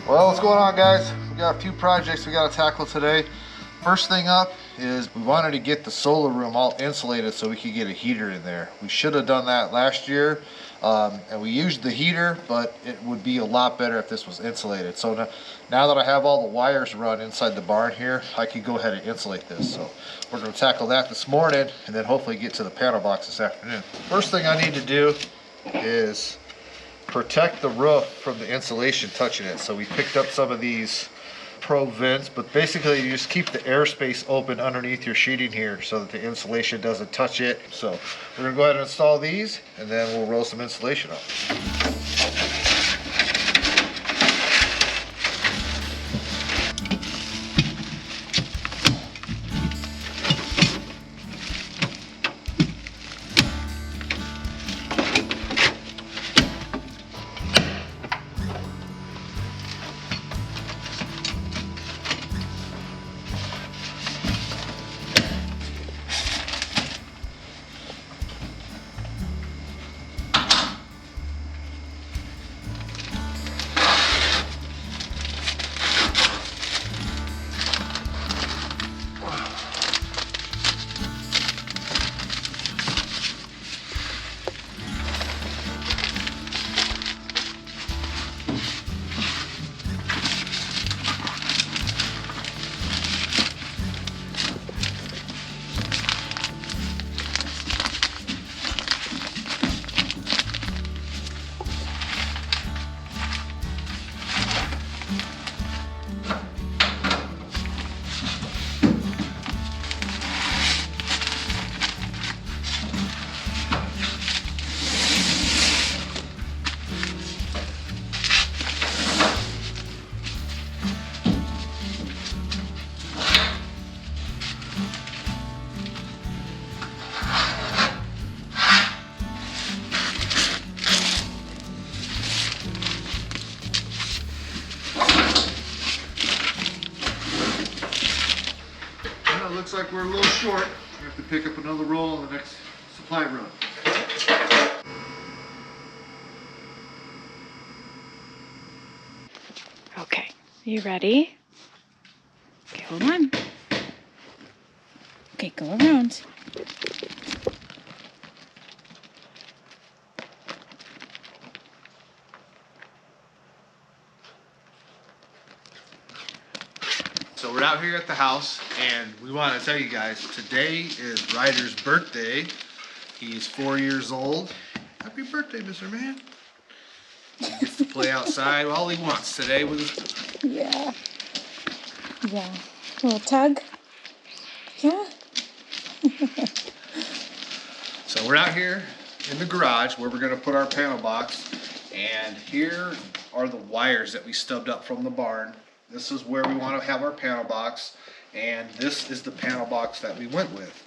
Well, what's going on, guys? We got a few projects we got to tackle today. First thing up is we wanted to get the solar room all insulated so we could get a heater in there. We should have done that last year, and we used the heater, but it would be a lot better if this was insulated. So now that I have all the wires run inside the barn here, I can go ahead and insulate this. So we're going to tackle that this morning and then hopefully get to the panel box this afternoon. First thing I need to do is protect the roof from the insulation touching it. So we picked up some of these pro vents, but basically you just keep the airspace open underneath your sheeting here so that the insulation doesn't touch it. So we're gonna go ahead and install these and then we'll roll some insulation up. Looks like we're a little short. We have to pick up another roll on the next supply run. Okay, you ready? Okay, hold on. Okay, go around. So we're out here at the house, and we want to tell you guys, today is Ryder's birthday. He's 4 years old. Happy birthday, Mr. Man. He gets to play outside all he wants today with his... Yeah. Yeah. A little tug? Yeah. So we're out here in the garage where we're going to put our panel box, and here are the wires that we stubbed up from the barn. This is where we want to have our panel box, and this is the panel box that we went with.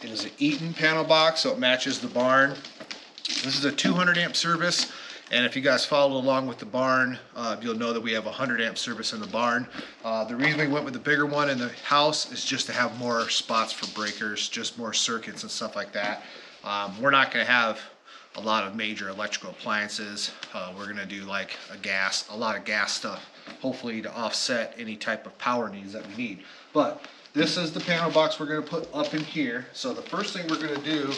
It is an Eaton panel box, so it matches the barn. This is a 200 amp service, and if you guys followed along with the barn, you'll know that we have a 100 amp service in the barn. The reason we went with the bigger one in the house is just to have more spots for breakers, just more circuits and stuff like that. We're not going to have a lot of major electrical appliances. We're going to do like a lot of gas stuff, hopefully to offset any type of power needs that we need. But this is the panel box we're going to put up in here. So the first thing we're going to do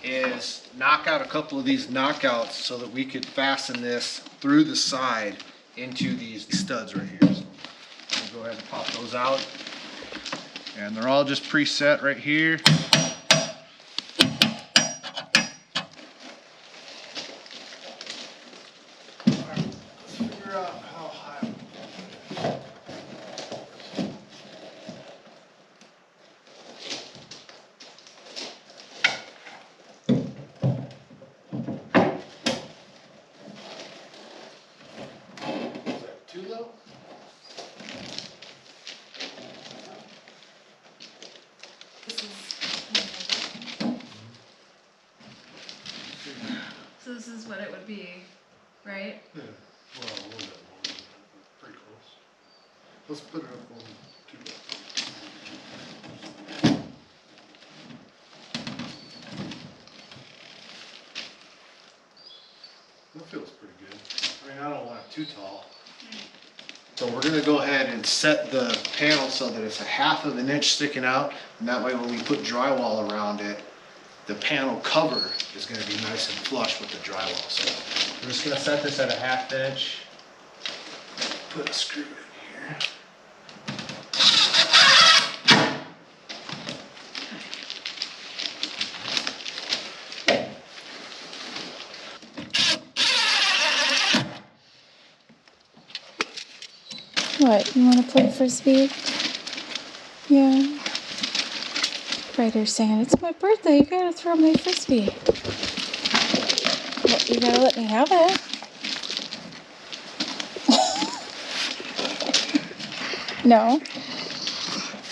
is knock out a couple of these knockouts so that we could fasten this through the side into these studs right here. So we'll go ahead and pop those out, and they're all just preset right here. Too low? So this is what it would be, right? Yeah, well, a little bit more, pretty close. Let's put it up on 2 bucks. That feels pretty good. I mean, I don't want it too tall. So we're gonna go ahead and set the panel so that it's a 1/2 of an inch sticking out, and that way when we put drywall around it, the panel cover is gonna be nice and flush with the drywall. So we're just gonna set this at a 1/2 inch. Put a screw in here. What, you want to play frisbee? Yeah. Ryder's saying, it's my birthday, you gotta throw my frisbee. Well, you gotta let me have it. No.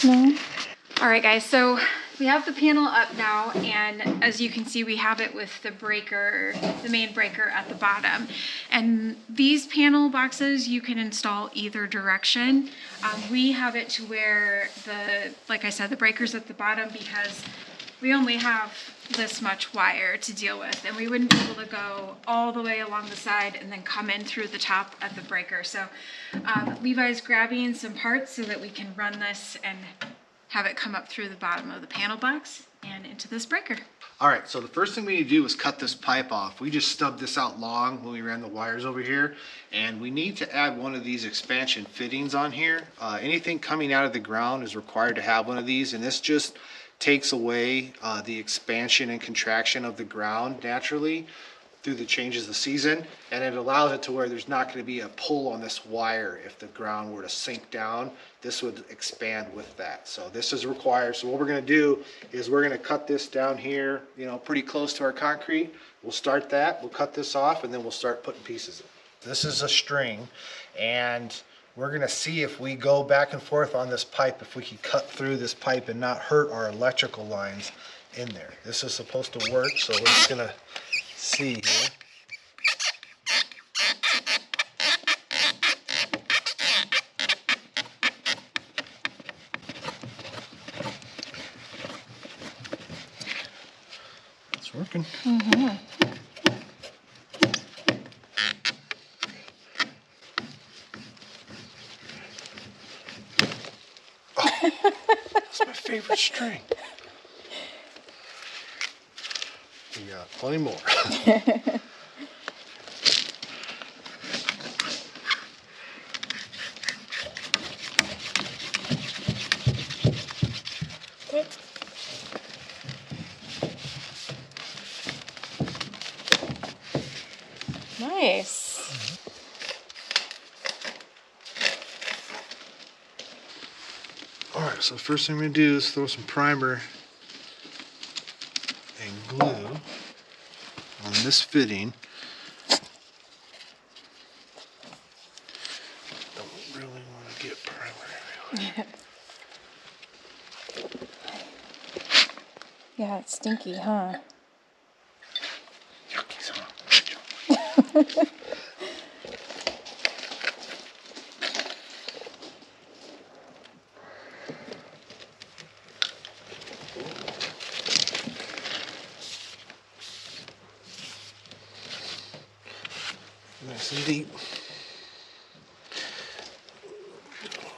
No. Alright guys, so we have the panel up now, and as you can see we have it with the breaker, the main breaker at the bottom. And these panel boxes you can install either direction. We have it to where like I said, the breaker's at the bottom because we only have this much wire to deal with, and we wouldn't be able to go all the way along the side and then come in through the top of the breaker. So Levi's grabbing some parts so that we can run this and have it come up through the bottom of the panel box and into this breaker. All right, so the first thing we need to do is cut this pipe off. We just stubbed this out long when we ran the wires over here, and we need to add one of these expansion fittings on here. Anything coming out of the ground is required to have one of these, and this just takes away the expansion and contraction of the ground naturally through the changes of the season, and it allows it to where there's not going to be a pull on this wire. If the ground were to sink down, this would expand with that. So this is required. So what we're going to do is we're going to cut this down here, you know, pretty close to our concrete. We'll start that, we'll cut this off, and then we'll start putting pieces in. This is a string, and we're going to see if we go back and forth on this pipe, if we can cut through this pipe and not hurt our electrical lines in there. This is supposed to work, so we're just going to see here. It's working. Mm-hmm. Oh, that's my favorite string. We got plenty more. Nice. All right, so the first thing we're gonna do is throw some primer and glue on this fitting. Don't really want to get primer everywhere. Yeah, it's stinky, huh? Yucky, son. Nice and deep.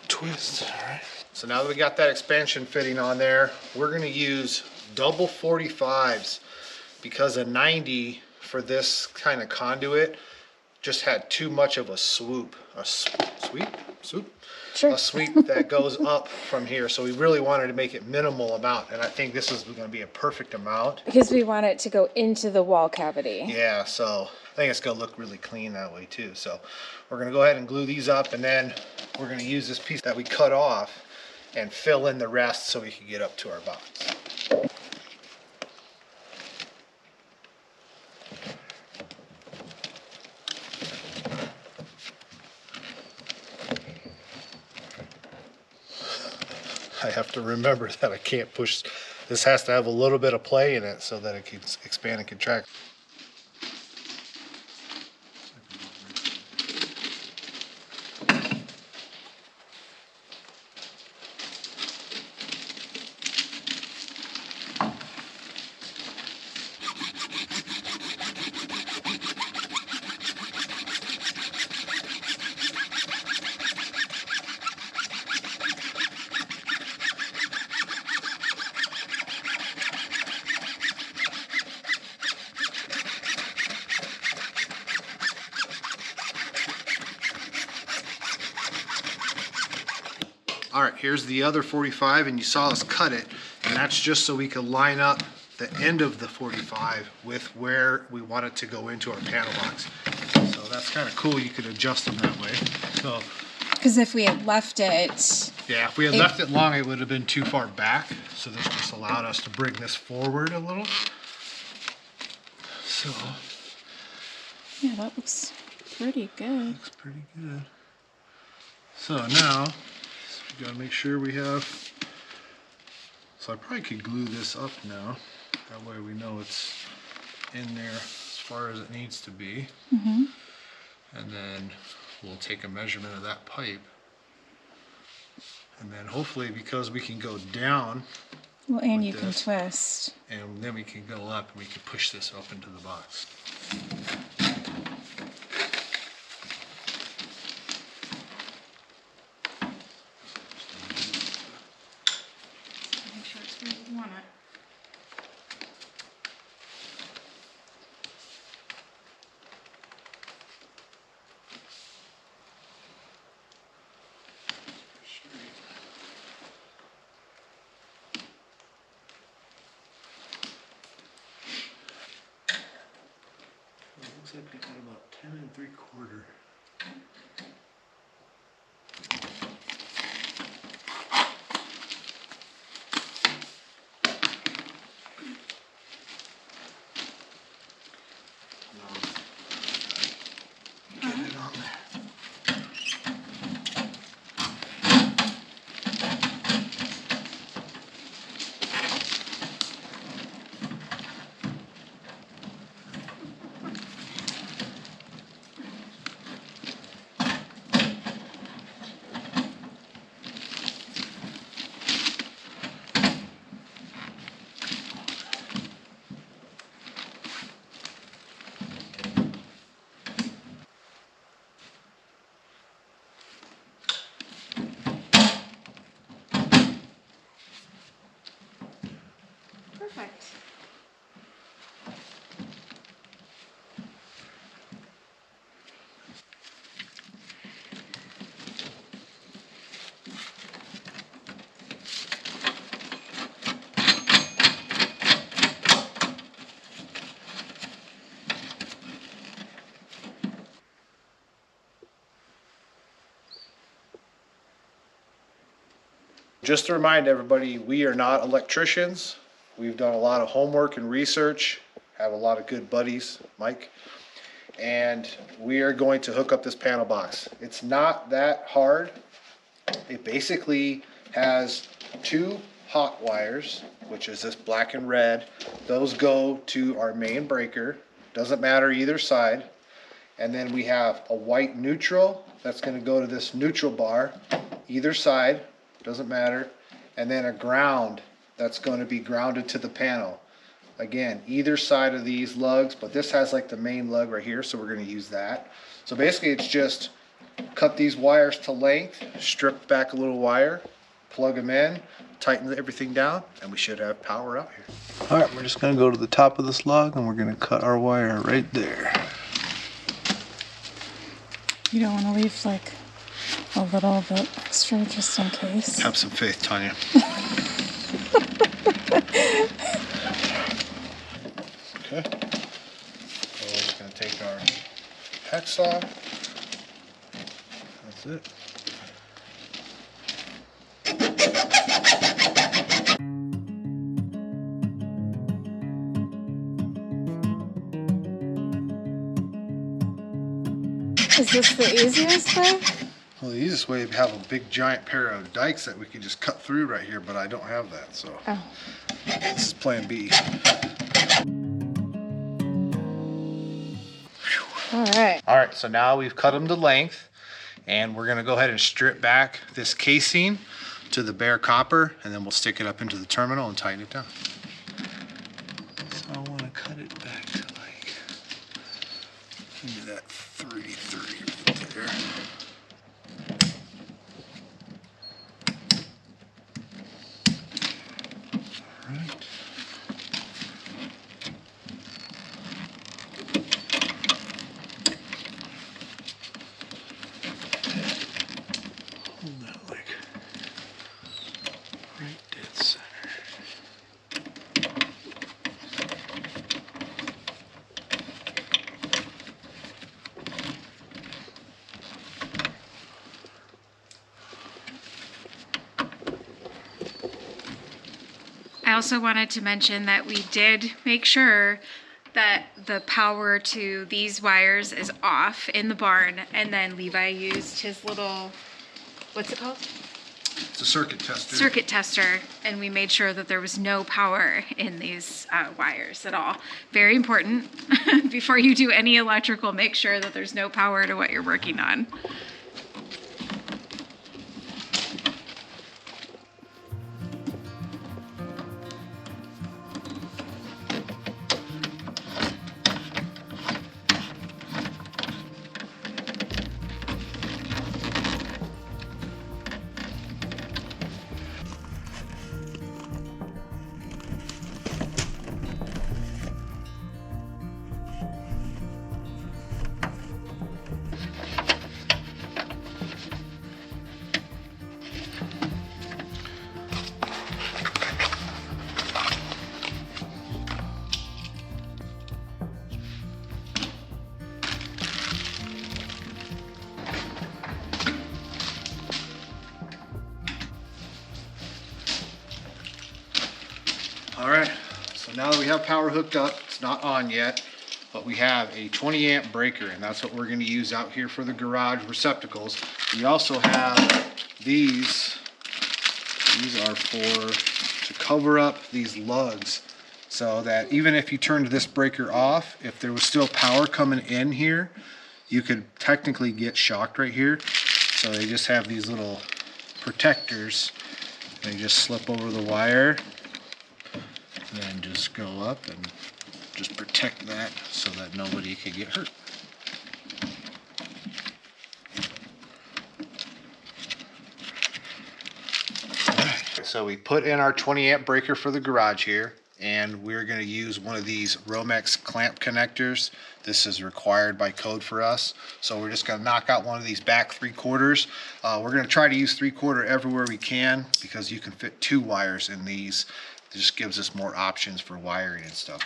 Twist, all right. So now that we got that expansion fitting on there, we're gonna use double 45s because a 90 for this kind of conduit just had too much of a swoop. Sure. A sweep that goes up from here. So we really wanted to make it minimal amount, and I think this is going to be a perfect amount. Because we want it to go into the wall cavity. Yeah, so I think it's going to look really clean that way too. So we're going to go ahead and glue these up, and then we're going to use this piece that we cut off and fill in the rest so we can get up to our box. I have to remember that I can't push. This has to have a little bit of play in it so that it can expand and contract. here's the other 45, and you saw us cut it, and that's just so we could line up the end of the 45 with where we want it to go into our panel box. So that's kind of cool. You could adjust them that way. So, because if we had left it, yeah, if we had left it long, it would have been too far back. So this just allowed us to bring this forward a little. So yeah, that looks pretty good. Looks pretty good. So now, we gotta make sure we have, so I probably could glue this up now. That way we know it's in there as far as it needs to be. Mm-hmm. And then we'll take a measurement of that pipe. And then hopefully, because we can go down. Well, and you this, can twist. And then we can go up and we can push this up into the box. Make sure it's where you want it. Looks like we got about 10 3/4. Get it on there. Perfect. Just to remind everybody, we are not electricians. We've done a lot of homework and research, have a lot of good buddies, Mike, and we are going to hook up this panel box. It's not that hard. It basically has two hot wires, which is this black and red. Those go to our main breaker. Doesn't matter either side. And then we have a white neutral that's going to go to this neutral bar, either side. Doesn't matter. And then a ground that's going to be grounded to the panel. Again, either side of these lugs, but this has like the main lug right here, so we're going to use that. So basically it's just cut these wires to length, strip back a little wire, plug them in, tighten everything down, and we should have power out here. All right, we're just going to go to the top of this lug and we're going to cut our wire right there. You don't want to leave like a little bit extra just in case. Have some faith, Tanya. Okay. So we're just going to take our hex off. That's it. Is this the easiest way? Well, the easiest way is to have a big giant pair of dikes that we can just cut through right here, but I don't have that, so this is plan B. All right, so now we've cut them to length, and we're gonna go ahead and strip back this casing to the bare copper, and then we'll stick it up into the terminal and tighten it down. So I wanna cut it back to like, maybe that 33 right there. I also wanted to mention that we did make sure that the power to these wires is off in the barn, and then Levi used his little, what's it called? It's a circuit tester. Circuit tester, and we made sure that there was no power in these wires at all. Very important. Before you do any electrical, make sure that there's no power to what you're working on. Alright, so now that we have power hooked up, it's not on yet, but we have a 20 amp breaker, and that's what we're going to use out here for the garage receptacles. We also have these are to cover up these lugs, so that even if you turned this breaker off, if there was still power coming in here, you could technically get shocked right here. So they just have these little protectors. They just slip over the wire, then just go up and just protect that so that nobody could get hurt. So we put in our 20 amp breaker for the garage here, and we're going to use one of these Romex clamp connectors. This is required by code for us. So we're just going to knock out one of these back 3/4. We're going to try to use 3/4 everywhere we can, because you can fit 2 wires in these. It just gives us more options for wiring and stuff.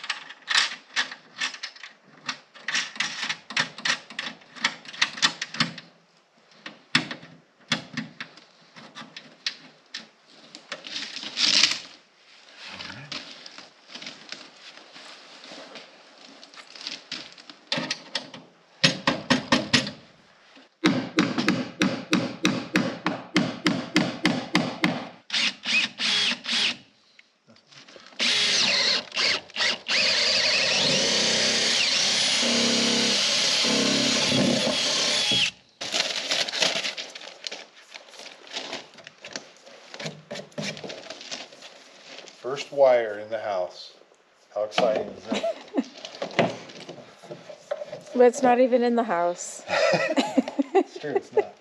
First wire in the house. How exciting is that? But it's not even in the house. It's true, it's not.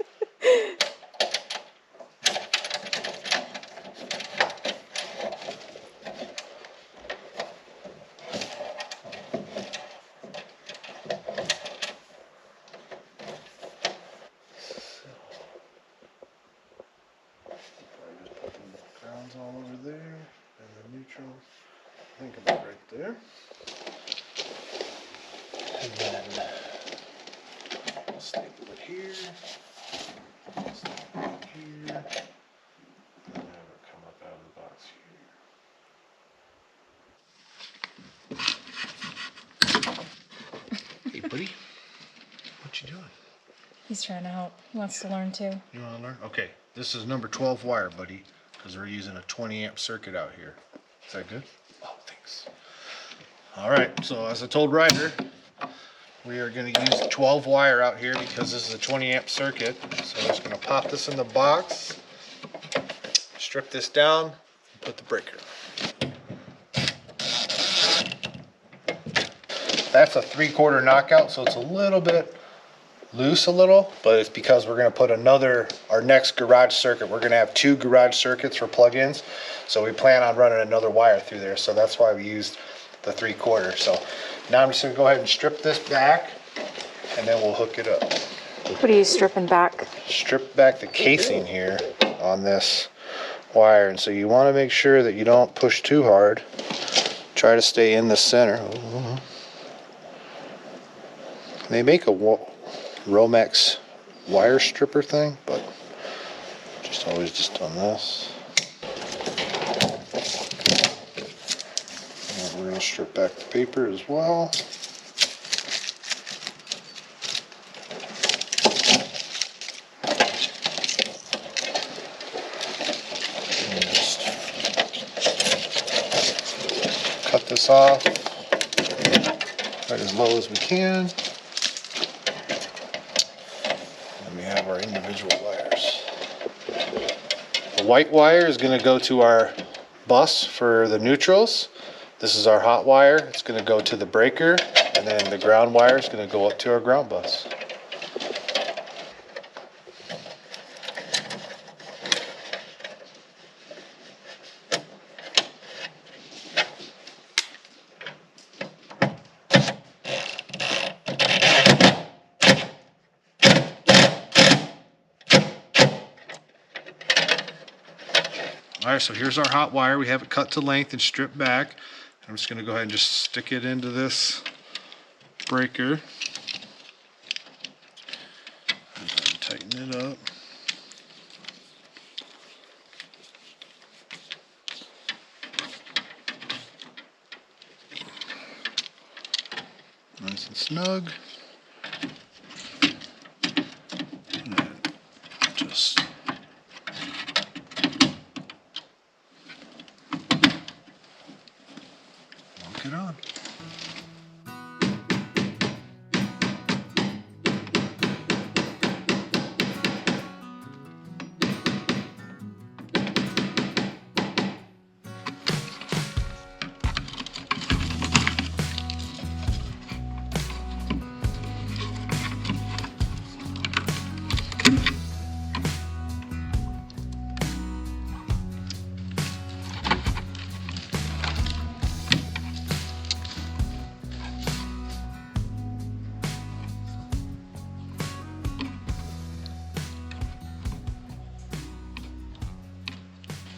Grounds all over there, and the neutrals, I think about right there. And then I'll staple it here, staple it here, and then have it come up out of the box here. Hey buddy, what you doing? He's trying to help. He wants to learn too. You want to learn? Okay, this is number 12 wire, buddy, because we're using a 20 amp circuit out here. Is that good? Oh, thanks. All right, so as I told Ryder, we are going to use 12 wire out here because this is a 20 amp circuit. So I'm just going to pop this in the box, strip this down, and put the breaker. That's a 3/4 knockout, so it's a little bit loose but it's because we're going to put our next garage circuit. We're going to have 2 garage circuits for plug-ins, so we plan on running another wire through there, so that's why we used the 3/4. So now I'm just going to go ahead and strip this back, and then we'll hook it up. What are you stripping back? Strip back the casing here on this wire, and so you want to make sure that you don't push too hard. Try to stay in the center. They make a Romex wire stripper thing, but always just done this. strip back the paper as well. And just cut this off right as low as we can. And we have our individual wires. The white wire is going to go to our bus for the neutrals. This is our hot wire. It's going to go to the breaker, and then the ground wire is going to go up to our ground bus. All right, so here's our hot wire. We have it cut to length and stripped back. I'm just going to go ahead and just stick it into this breaker. And then tighten it up. Nice and snug. And then just lock it on.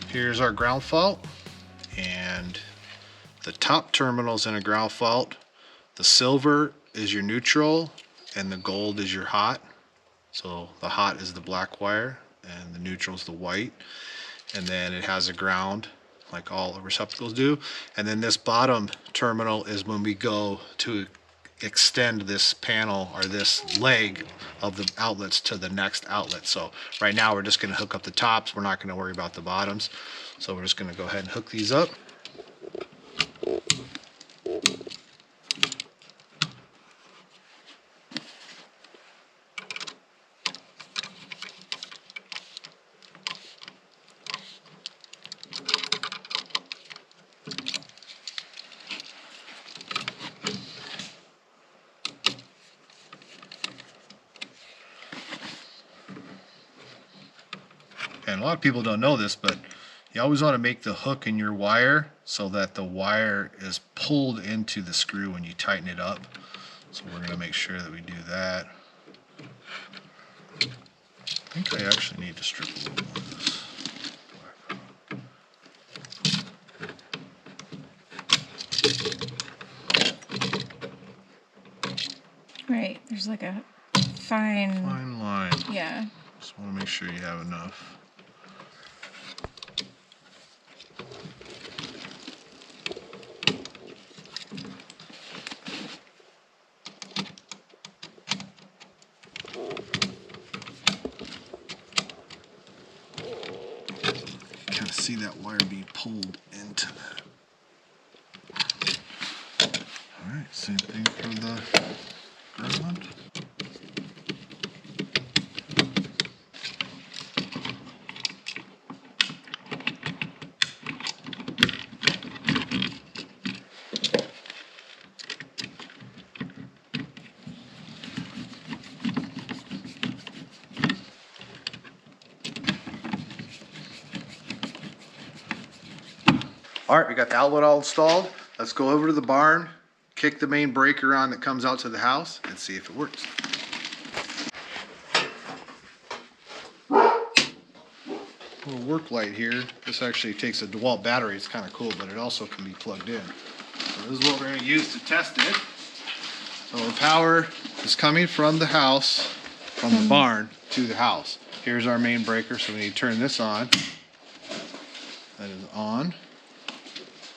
Here's our ground fault, and the top terminal's in a ground fault. The silver is your neutral and the gold is your hot. So the hot is the black wire and the neutral is the white. And then it has a ground like all the receptacles do. And then this bottom terminal is when we go to extend this panel or this leg of the outlets to the next outlet. So right now we're just going to hook up the tops. We're not going to worry about the bottoms. So we're just going to go ahead and hook these up. And a lot of people don't know this, but you always want to make the hook in your wire so that the wire is pulled into the screw when you tighten it up. So we're going to make sure that we do that. I think I actually need to strip a little more of this. Right, there's like a fine line. Yeah. Just want to make sure you have enough. Kind of see that wire being pulled into that. Alright, same thing for the ground. All right, we got the outlet all installed. Let's go over to the barn, kick the main breaker on that comes out to the house, and see if it works. Little work light here. This actually takes a DeWalt battery. It's kind of cool, but it also can be plugged in. So this is what we're going to use to test it. So the power is coming from the house, from the barn to the house. Here's our main breaker, so we need to turn this on. That is on.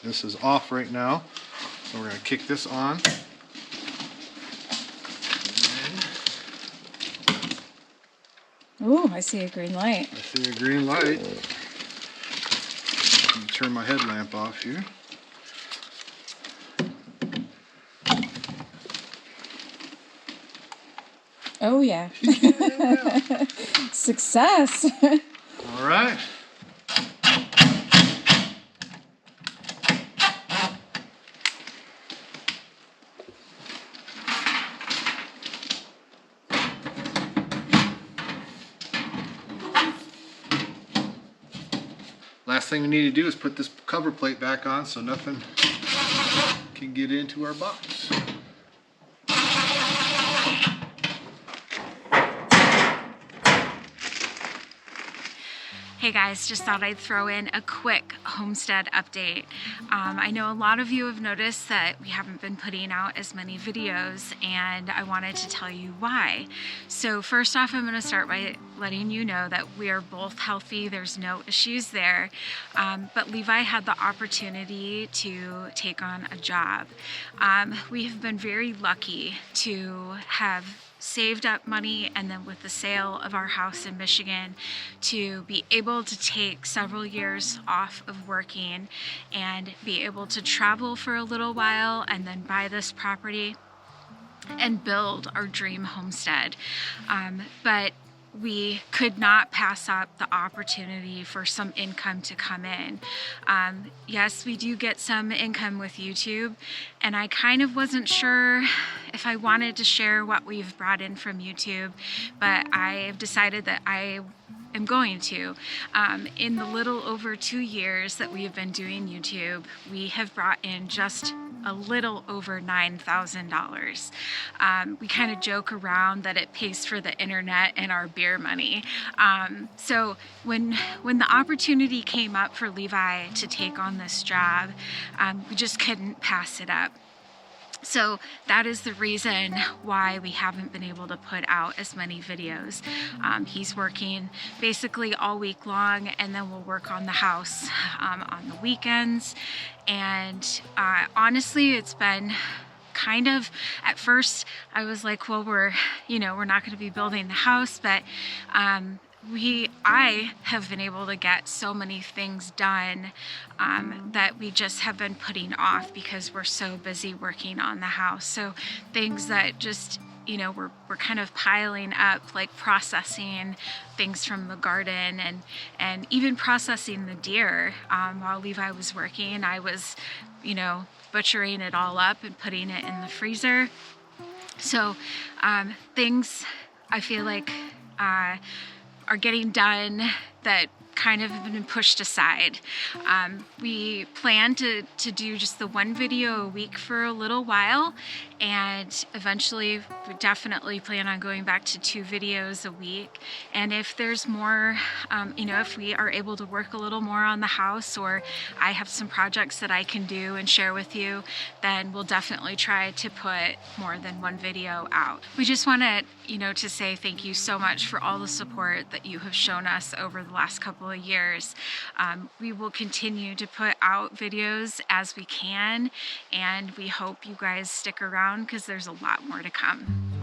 This is off right now. So we're going to kick this on. Ooh, I see a green light. I see a green light. Let me turn my headlamp off here. Oh yeah. Success. All right. Last thing we need to do is put this cover plate back on so nothing can get into our box. Hey guys, just thought I'd throw in a quick Homestead update. I know a lot of you have noticed that we haven't been putting out as many videos, and I wanted to tell you why. So first off, I'm going to start by letting you know that we are both healthy. There's no issues there. But Levi had the opportunity to take on a job. We have been very lucky to have saved up money, and then with the sale of our house in Michigan, to be able to take several years off of working and be able to travel for a little while and then buy this property and build our dream homestead. But we could not pass up the opportunity for some income to come in. Yes, we do get some income with YouTube, and I kind of wasn't sure if I wanted to share what we've brought in from YouTube, but I've decided that I am going to. In the little over 2 years that we have been doing YouTube, we have brought in just a little over $9,000. We kind of joke around that it pays for the internet and our beer money. So when the opportunity came up for Levi to take on this job, we just couldn't pass it up. So that is the reason why we haven't been able to put out as many videos. He's working basically all week long, and then we'll work on the house on the weekends. And honestly, it's been kind of, at first I was like, well, we're not going to be building the house, but I have been able to get so many things done that we just have been putting off because we're so busy working on the house. So things that just, we're kind of piling up, like processing things from the garden and even processing the deer. While Levi was working, I was, butchering it all up and putting it in the freezer. So things I feel like are getting done that kind of have been pushed aside. We plan to do just the one video a week for a little while, and eventually we definitely plan on going back to 2 videos a week. And if there's more, if we are able to work a little more on the house, or I have some projects that I can do and share with you, then we'll definitely try to put more than 1 video out. We just want to say thank you so much for all the support that you have shown us over the last couple of years. We will continue to put out videos as we can, and we hope you guys stick around because there's a lot more to come.